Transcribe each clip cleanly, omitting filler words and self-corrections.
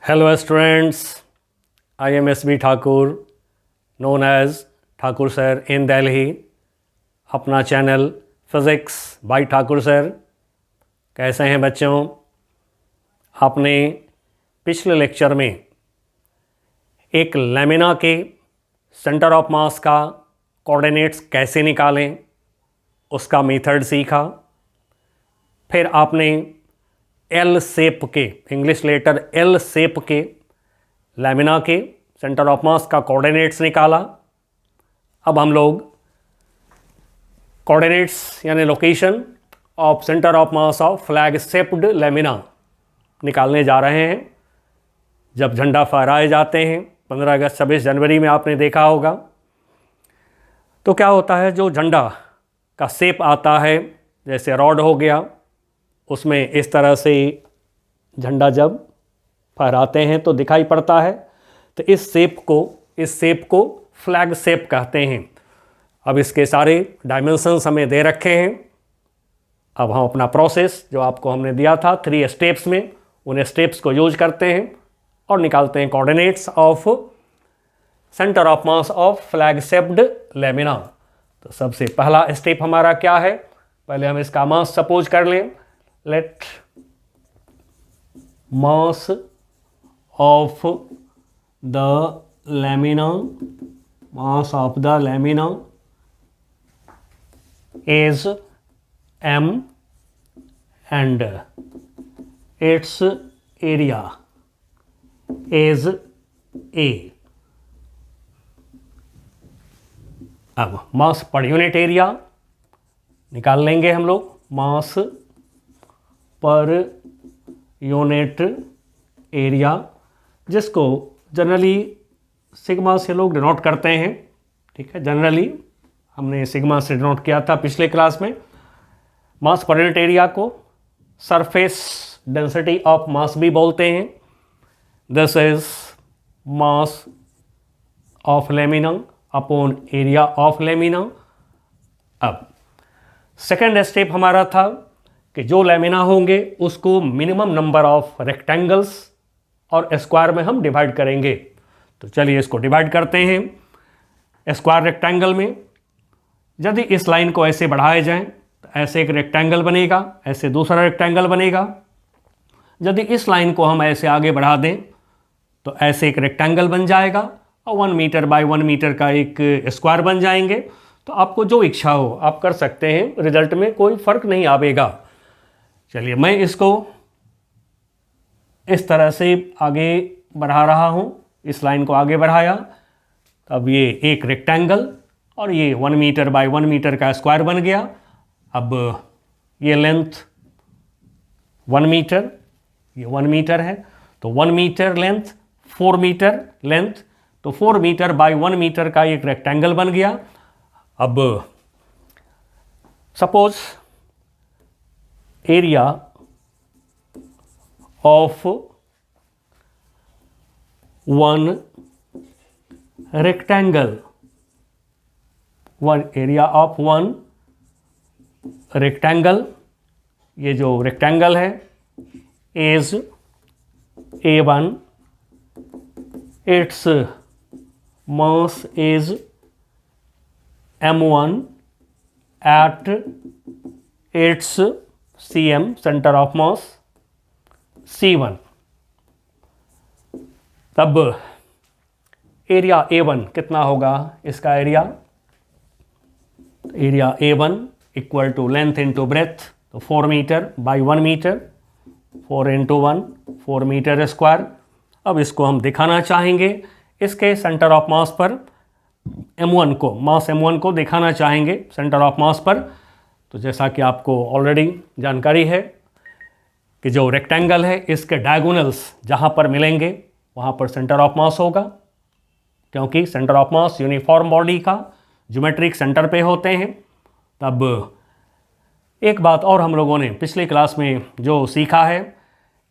Hello students, I am SB Thakur, known as Thakur Sir in Delhi. अपना channel physics by Thakur sir. कैसे हैं बच्चों? आपने पिछले लेक्चर में एक लैमिना के सेंटर ऑफ मास का कोऑर्डिनेट्स कैसे निकालें उसका मेथड सीखा। फिर आपने एल शेप के, इंग्लिश लेटर एल शेप के लैमिना के सेंटर ऑफ मास का कोऑर्डिनेट्स निकाला। अब हम लोग कोऑर्डिनेट्स यानी location of centre of mass of flag shaped lamina निकालने जा रहे हैं। जब झंडा फहराए जाते हैं 15 अगस्त 26 जनवरी में आपने देखा होगा, तो क्या होता है, जो झंडा का शेप आता है, जैसे रॉड हो गया, उसमें इस तरह से झंडा जब फहराते हैं तो दिखाई पड़ता है। तो इस शेप को फ्लैग शेप कहते हैं। अब इसके सारे डायमेंशंस हमें दे रखे हैं। अब हम अपना प्रोसेस जो आपको हमने दिया था 3 स्टेप्स में, उन स्टेप्स को यूज करते हैं और निकालते हैं coordinates of centre of mass of flag shaped lamina. तो सबसे पहला स्टेप हमारा क्या है? पहले हम इसका मास सपोज कर लें। Let mass of the lamina, mass of the lamina is m and its area is a। अब मास पर यूनिट एरिया निकाल लेंगे हम लोग। मास पर यूनिट एरिया, जिसको जनरली सिग्मा से लोग डिनोट करते हैं। ठीक है, जनरली हमने सिग्मा से डिनोट किया था पिछले क्लास में। मास पर यूनिट एरिया को सरफेस डेंसिटी ऑफ मास भी बोलते हैं। This is mass of lamina upon area of lamina. अब सेकेंड स्टेप हमारा था कि जो लैमिना होंगे उसको मिनिमम नंबर ऑफ रेक्टेंगल्स और स्क्वायर में हम डिवाइड करेंगे। तो चलिए इसको डिवाइड करते हैं। स्क्वायर रेक्टेंगल में यदि इस लाइन को ऐसे बढ़ाए जाएं तो ऐसे एक रेक्टेंगल बनेगा, ऐसे दूसरा रेक्टेंगल बनेगा। यदि इस लाइन को हम ऐसे आगे बढ़ा दें तो ऐसे एक रेक्टेंगल बन जाएगा और 1 मीटर बाय 1 मीटर का एक स्क्वायर बन जाएंगे। तो आपको जो इच्छा हो आप कर सकते हैं, रिजल्ट में कोई फर्क नहीं आवेगा। चलिए मैं इसको इस तरह से आगे बढ़ा रहा हूँ। इस लाइन को आगे बढ़ाया, अब ये एक रेक्टेंगल और ये 1 मीटर बाय 1 मीटर का स्क्वायर बन गया। अब ये लेंथ 1 मीटर, ये 1 मीटर है, तो 1 मीटर लेंथ 4 मीटर लेंथ, तो 4 मीटर बाय 1 मीटर का एक रेक्टेंगल बन गया। अब suppose area of 1 rectangle, area of 1 rectangle, ये जो रेक्टेंगल है is A1, its mass is M1 at its CM centre of mass C1। तब एरिया A1 कितना होगा? इसका area A1 equal to length into breadth, तो 4 metre by 1 metre, 4 into 1 4 metre square. अब इसको हम दिखाना चाहेंगे इसके सेंटर ऑफ मास पर M1 को, मास M1 को दिखाना चाहेंगे सेंटर ऑफ मास पर। तो जैसा कि आपको ऑलरेडी जानकारी है कि जो रेक्टेंगल है इसके डायगोनल्स जहाँ पर मिलेंगे वहाँ पर सेंटर ऑफ मास होगा, क्योंकि centre of mass uniform body का ज्योमेट्रिक सेंटर पे होते हैं। तब एक बात और हम लोगों ने पिछली क्लास में जो सीखा है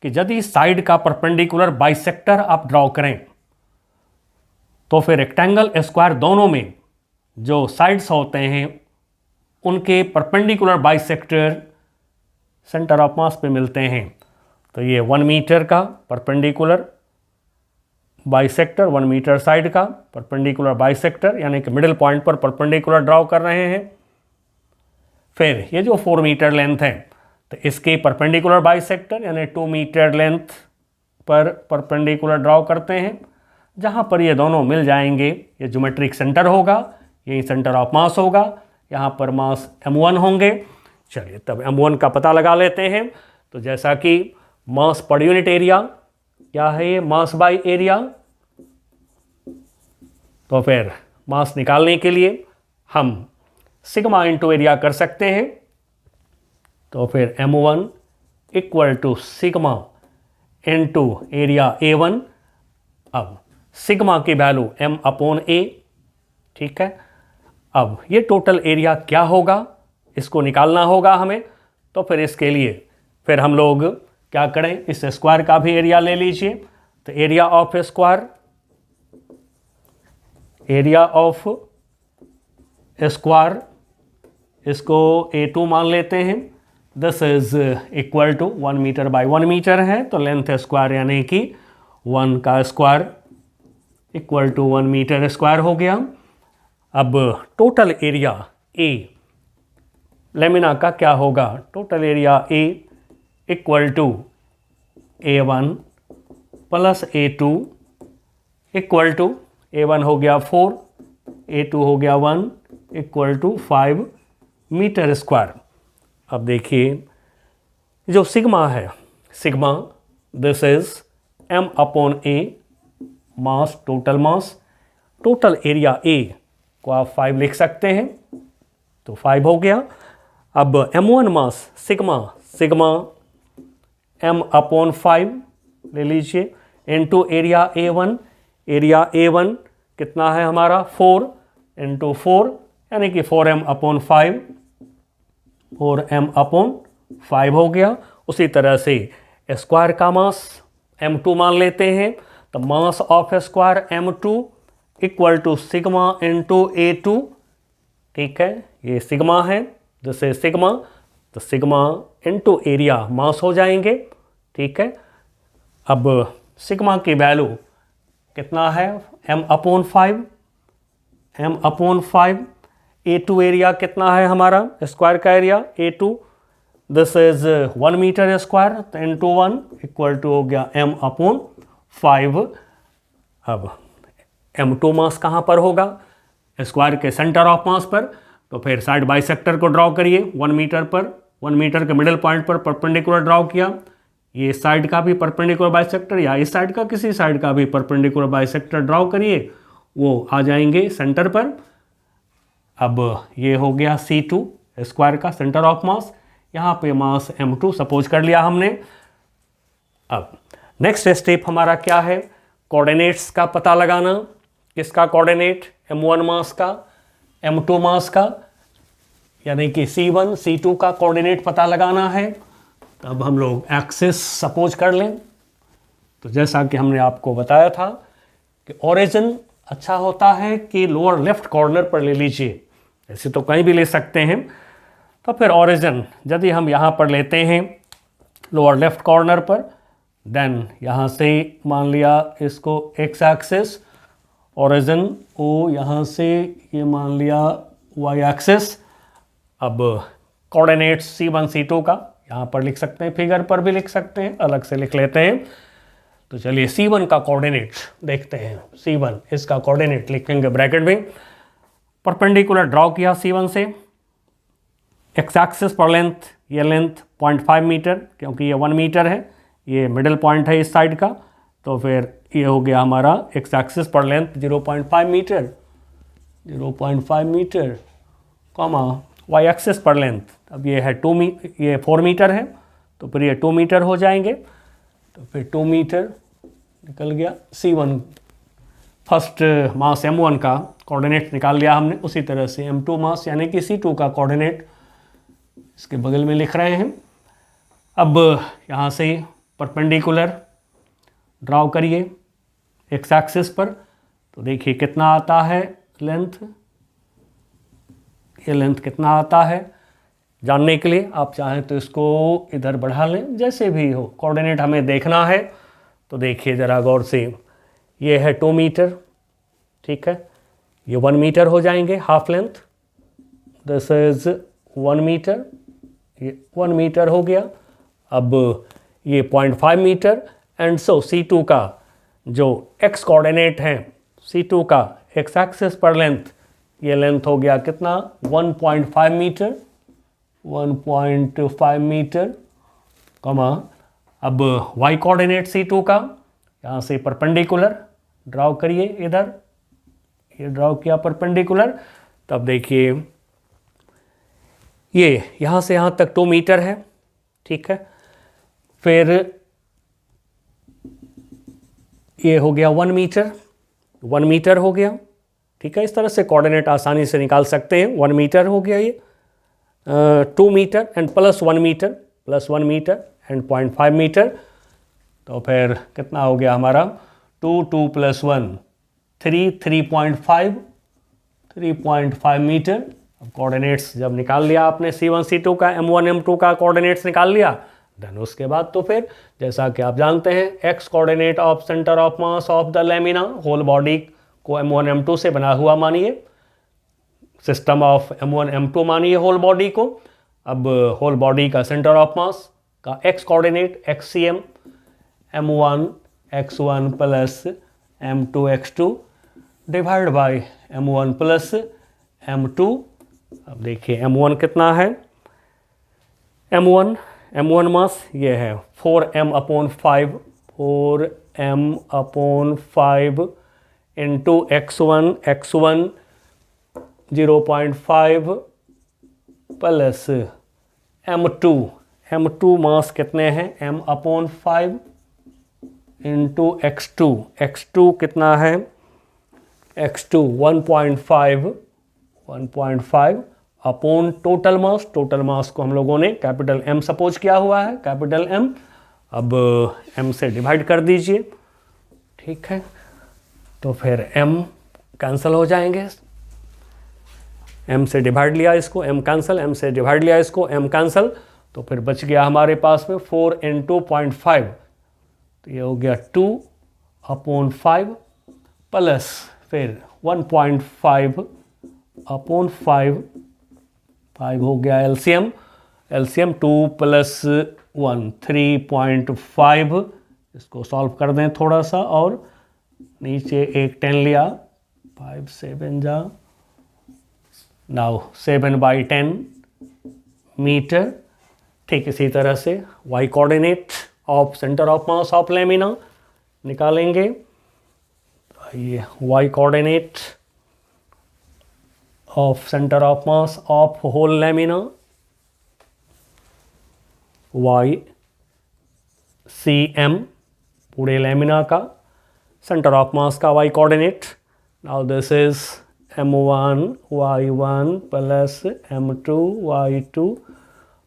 कि यदि साइड का परपेंडिकुलर बाइसेक्टर आप ड्रॉ करें तो फिर रेक्टेंगल स्क्वायर दोनों में जो साइड्स होते हैं उनके परपेंडिकुलर बाइसेक्टर सेंटर ऑफ मास पे मिलते हैं। तो ये 1 मीटर का परपेंडिकुलर बाइसेक्टर 1 मीटर साइड का परपेंडिकुलर बाइसेक्टर यानी कि मिडिल पॉइंट पर परपेंडिकुलर ड्रॉ कर रहे हैं। फिर ये जो 4 मीटर लेंथ है तो इसके परपेंडिकुलर बाइसेक्टर यानी 2 मीटर लेंथ पर परपेंडिकुलर ड्रॉ करते हैं। जहाँ पर ये दोनों मिल जाएंगे ये ज्योमेट्रिक सेंटर होगा, यही सेंटर ऑफ मास होगा, यहाँ पर मास m1 होंगे। चलिए तब m1 का पता लगा लेते हैं। तो जैसा कि मास पर यूनिट एरिया क्या है, ये मास बाय एरिया, तो फिर मास निकालने के लिए हम सिग्मा इंटू एरिया कर सकते हैं। तो फिर m1 equal to sigma into area A1। अब सिग्मा की वैल्यू m/a, ठीक है। अब ये टोटल एरिया क्या होगा इसको निकालना होगा हमें। तो फिर इसके लिए फिर हम लोग क्या करें, इस स्क्वायर का भी एरिया ले लीजिए। तो area of square, area of square इसको A2 मान लेते हैं। This is equal to 1 metre by 1 metre है, तो लेंथ स्क्वायर यानी कि 1 का square equal to 1 metre square हो गया। अब टोटल एरिया A लेमिना का क्या होगा, total area A equal to A1 plus A2 equal to A1 हो गया 4, A2 हो गया 1 इक्वल टू 5 मीटर स्क्वायर। अब देखिए जो सिग्मा है, sigma this is m/a mass, total mass, total area A को आप 5 लिख सकते हैं, तो 5 हो गया। अब m1 मास सिग्मा, सिग्मा m/5 ले लीजिए into area A1। Area A1 कितना है हमारा 4 इंटू 4 यानी कि 4m/5, 4m/5 हो गया। उसी तरह से स्क्वायर का मास m2 मान लेते हैं। तो mass of square m2 equal to sigma into A2, ठीक है। ये सिग्मा है, जैसे सिग्मा, तो सिग्मा इंटू एरिया मास हो जाएंगे, ठीक है। अब सिग्मा की वैल्यू कितना है m/5, m/5। A2 एरिया कितना है हमारा स्क्वायर का area A2, this is 1 metre square, तो इंटू 1 इक्वल टू हो गया m/5। अब m2 मास कहाँ पर होगा, स्क्वायर के सेंटर ऑफ मास पर। तो फिर साइड बाइसेक्टर को ड्रॉ करिए 1 मीटर पर, 1 मीटर के मिडिल पॉइंट पर परपेंडिकुलर ड्रॉ किया। ये इस साइड का भी परपेंडिकुलर बाइसेक्टर या इस साइड का किसी साइड का भी परपेंडिकुलर बाइसेक्टर ड्रॉ करिए, वो आ जाएंगे सेंटर पर। अब ये हो गया C2 स्क्वायर का सेंटर ऑफ मास, यहाँ पे मास m2 सपोज कर लिया हमने। अब नेक्स्ट स्टेप हमारा क्या है, कोऑर्डिनेट्स का पता लगाना। किसका कोऑर्डिनेट, m1 मास का, m2 मास का, यानी कि C1 C2 का कोऑर्डिनेट पता लगाना है। तब हम लोग एक्सिस सपोज कर लें। तो जैसा कि हमने आपको बताया था कि ओरिजिन अच्छा होता है कि लोअर लेफ्ट कॉर्नर पर ले लीजिए, ऐसे तो कहीं भी ले सकते हैं। तो फिर ओरिजिन यदि हम यहाँ पर लेते हैं लोअर लेफ्ट कॉर्नर पर, देन यहाँ से मान लिया इसको एक्स एक्सिस, ओरिजिन O यहाँ से ये मान लिया वाई एक्सिस। अब कोऑर्डिनेट C1 C2 का यहाँ पर लिख सकते हैं, फिगर पर भी लिख सकते हैं, अलग से लिख लेते हैं। तो चलिए C1 का कोऑर्डिनेट देखते हैं। C1 इसका कोऑर्डिनेट लिखेंगे ब्रैकेट में, परपेंडिकुलर ड्रॉ किया C1 से, एक्स एक्सिस पर लेंथ, ये लेंथ 0.5 मीटर क्योंकि ये 1 मीटर है, ये मिडिल पॉइंट है इस साइड का। तो फिर ये हो गया हमारा एक्स एक्सिस पर length 0.5 metre, 0.5 metre, comma y axis पर लेंथ, अब ये है ये 4 मीटर है, तो फिर ये 2 मीटर हो जाएंगे। तो फिर 2 मीटर निकल गया। C1 फर्स्ट मास m1 का कोऑर्डिनेट निकाल लिया हमने। उसी तरह से m2 मास यानी कि C2 का कोऑर्डिनेट इसके बगल में लिख रहे हैं। अब यहाँ से परपेंडिकुलर ड्रॉ करिए एक्स एक्सिस पर, तो देखिए कितना आता है लेंथ, ये लेंथ कितना आता है जानने के लिए आप चाहें तो इसको इधर बढ़ा लें, जैसे भी हो कोऑर्डिनेट हमें देखना है। तो देखिए ज़रा गौर से, ये है 2 मीटर, ठीक है, ये 1 मीटर हो जाएंगे half length, this is 1 metre, ये 1 मीटर हो गया। अब ये 0.5 मीटर एंड सो C2 का जो x कोऑर्डिनेट है, C2 का x एक्सिस पर लेंथ, ये लेंथ हो गया कितना 1.5 मीटर, 1.5 मीटर, कमा अब y कोऑर्डिनेट C2 का यहाँ से परपेंडिकुलर ड्रॉ करिए, इधर ये ड्रॉ किया परपेंडिकुलर, तब देखिए ये यहाँ से यहाँ तक 2 मीटर है, ठीक है, फिर ये हो गया 1 मीटर, 1 मीटर हो गया, ठीक है। इस तरह से कोऑर्डिनेट आसानी से निकाल सकते हैं। 1 मीटर हो गया ये, 2 metre and plus 1 metre, plus 1 metre and 0.5 metre, तो फिर कितना हो गया हमारा 2 2 + 1 3 3.5 मीटर। अब कोऑर्डिनेट्स जब निकाल लिया आपने C1 C2 का, M1 M2 का कोऑर्डिनेट्स निकाल लिया, देन उसके बाद तो फिर जैसा कि आप जानते हैं x coordinate of centre of mass of the lamina whole body को M1 M2 से बना हुआ मानिए, सिस्टम ऑफ M1 M2 मानिए होल बॉडी को। अब होल बॉडी का सेंटर ऑफ मास का x coordinate XCM M1 x1 plus M2 x2 divide by M1 plus M2। अब देखिए M1 कितना है, M1 मास ये है 4m/5, 4m/5 into x1 0.5 plus M2 मास कितने हैं m/5 इंटू x2 कितना है, x2 1.5 अपॉन टोटल मास को हम लोगों ने कैपिटल M सपोज किया हुआ है, कैपिटल M। अब M से डिवाइड कर दीजिए, ठीक है, तो फिर M कैंसिल हो जाएंगे, M से डिवाइड लिया इसको, M कैंसिल, M से डिवाइड लिया इसको, M कैंसिल, तो फिर बच गया हमारे पास में 4 × 0.5, तो ये हो गया 2/5 प्लस फिर 1.5/5 हो गया LCM 2 + 1 3.5, इसको सॉल्व कर दें थोड़ा सा, और नीचे एक 10 लिया, 5 7 जा, नाउ 7/10 मीटर। ठीक इसी तरह से y coordinate of centre of mass of lamina निकालेंगे। ये y coordinate of centre of mass of whole lamina, YCM पूरे लैमिना का सेंटर ऑफ मास का y coordinate. Now this is M1 y1 plus M2 y2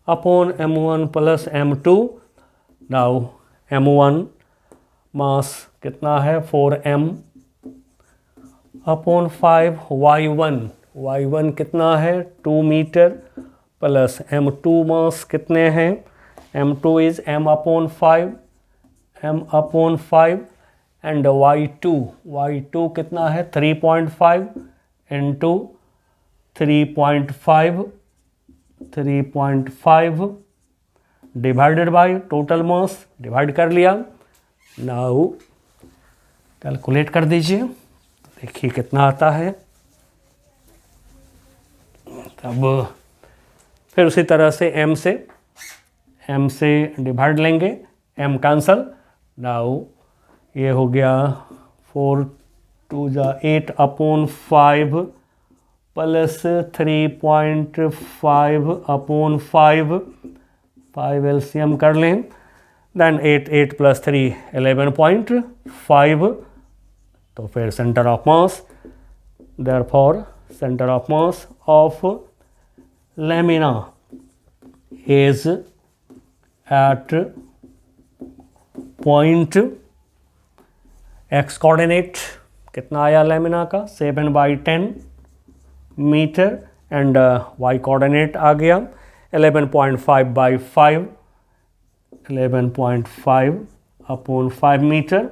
upon M1 plus M2। Now M1 mass कितना है 4m/5, y1 कितना है 2 metre plus M2 मास कितने हैं, M2 is m/5 and y2 कितना है 3.5 into 3.5 divided by total mass, divide कर लिया। नाउ कैलकुलेट कर दीजिए, देखिए कितना आता है। तब फिर उसी तरह से M से डिवाइड लेंगे, M कैंसल। नाउ ये हो गया 4 2 8/5 प्लस 3.5/5 LCM कर लें, देन 8 + 3 11.5। तो फिर centre of mass, therefore centre of mass of lamina is at point x coordinate कितना आया लैमिना का 7/10 मीटर एंड y कोऑर्डिनेट आ गया 11.5/5, 11.5/5 मीटर।